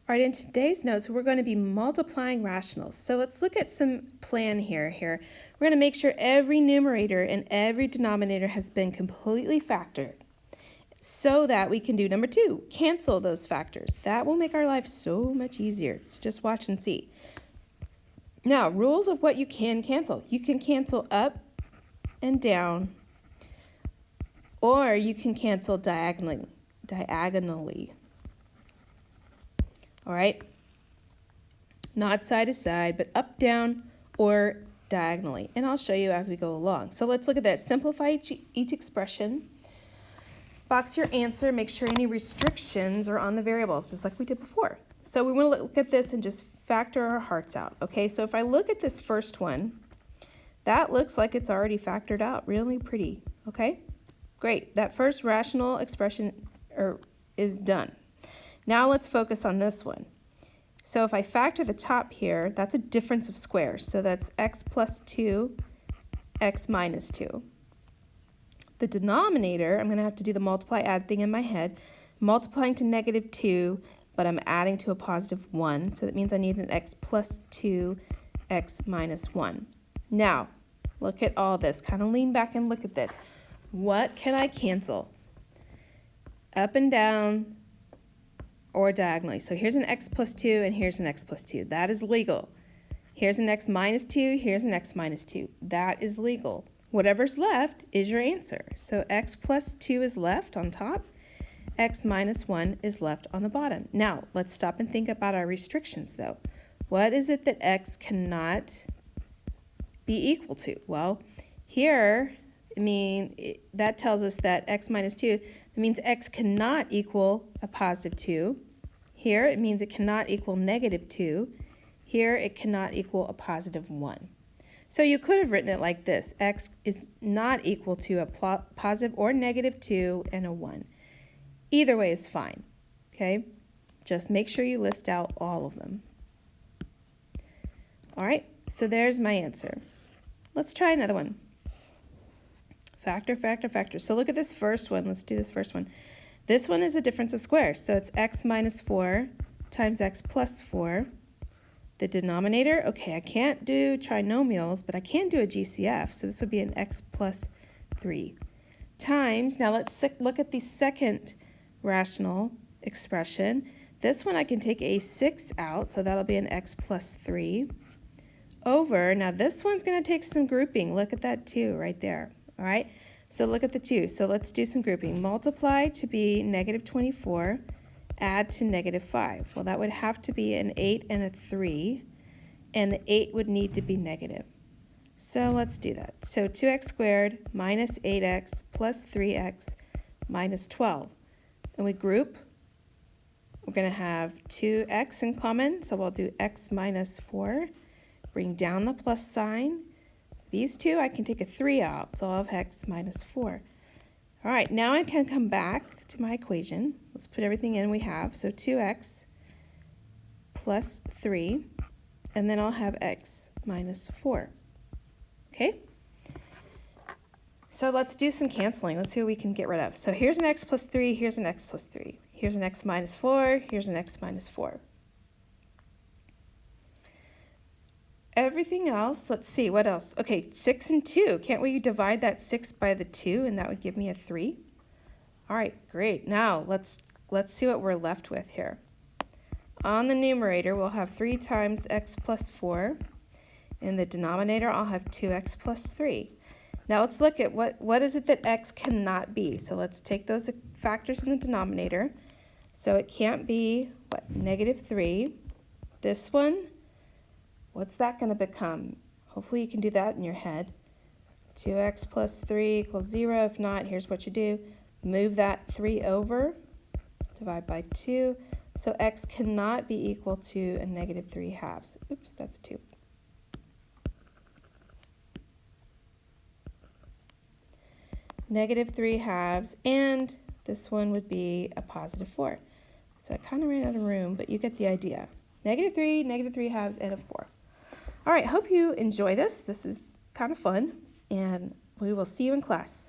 All right, in today's notes, we're going to be multiplying rationals. So let's look at some plan here. We're going to make sure every numerator and every denominator has been completely factored so that we can do number 2, cancel those factors. That will make our life so much easier. So just watch and see. Now, rules of what you can cancel. You can cancel up and down, or you can cancel diagonally. All right, not side to side, but up, down, or diagonally. And I'll show you as we go along. So let's look at that. Simplify each expression. Box your answer. Make sure any restrictions are on the variables, just like we did before. So we want to look at this and just factor our hearts out. Okay, so if I look at this first one, that looks like it's already factored out. Really pretty. Okay, great. That first rational expression is done. Now let's focus on this one. So if I factor the top here, that's a difference of squares. So that's x plus 2, x minus 2. The denominator, I'm going to have to do the multiply add thing in my head. Multiplying to negative 2, but I'm adding to a positive 1. So that means I need an x plus 2, x minus 1. Now, look at all this. Kind of lean back and look at this. What can I cancel? Up and down, or diagonally. So here's an x plus 2 and here's an x plus 2. That is legal. Here's an x minus 2, here's an x minus 2. That is legal. Whatever's left is your answer. So x plus 2 is left on top, x minus 1 is left on the bottom. Now, let's stop and think about our restrictions though. What is it that x cannot be equal to? Well, here, that tells us that x minus 2, that means x cannot equal a positive 2. Here, it means it cannot equal negative 2. Here, it cannot equal a positive 1. So you could have written it like this. X is not equal to a positive or negative 2 and a 1. Either way is fine, okay? Just make sure you list out all of them. All right, so there's my answer. Let's try another one. Factor, factor, factor. So look at this first one. Let's do this first one. This one is a difference of squares. So it's x minus 4 times x plus 4. The denominator, okay, I can't do trinomials, but I can do a GCF. So this would be an x plus 3 times, now let's look at the second rational expression. This one I can take a 6 out, so that'll be an x plus 3 over, now this one's going to take some grouping. Look at that 2 right there. All right, so look at the 2. So let's do some grouping. Multiply to be negative 24, add to negative 5. Well, that would have to be an 8 and a 3, and the 8 would need to be negative. So let's do that. So 2x squared minus 8x plus 3x minus 12. And we group. We're going to have 2x in common, so we'll do x minus 4. Bring down the plus sign. These two, I can take a 3 out, so I'll have x minus 4. All right, now I can come back to my equation. Let's put everything in we have. So 2x plus 3, and then I'll have x minus 4. Okay? So let's do some canceling. Let's see what we can get rid of. So here's an x plus 3, here's an x plus 3. Here's an x minus 4, here's an x minus 4. Everything else, let's see, what else? Okay, 6 and 2. Can't we divide that 6 by the 2 and that would give me a 3? All right, great. Now let's see what we're left with here. On the numerator, we'll have 3 times x plus 4. In the denominator, I'll have 2x plus 3. Now let's look at what is it that x cannot be. So let's take those factors in the denominator. So it can't be, what, negative 3. This one, what's that going to become? Hopefully you can do that in your head. 2x plus 3 equals 0. If not, here's what you do. Move that 3 over, divide by 2. So x cannot be equal to a negative 3 halves. Oops, that's 2. Negative 3 halves, and this one would be a positive 4. So I kind of ran out of room, but you get the idea. Negative 3 halves, and a 4. All right, hope you enjoy this. This is kind of fun, and we will see you in class.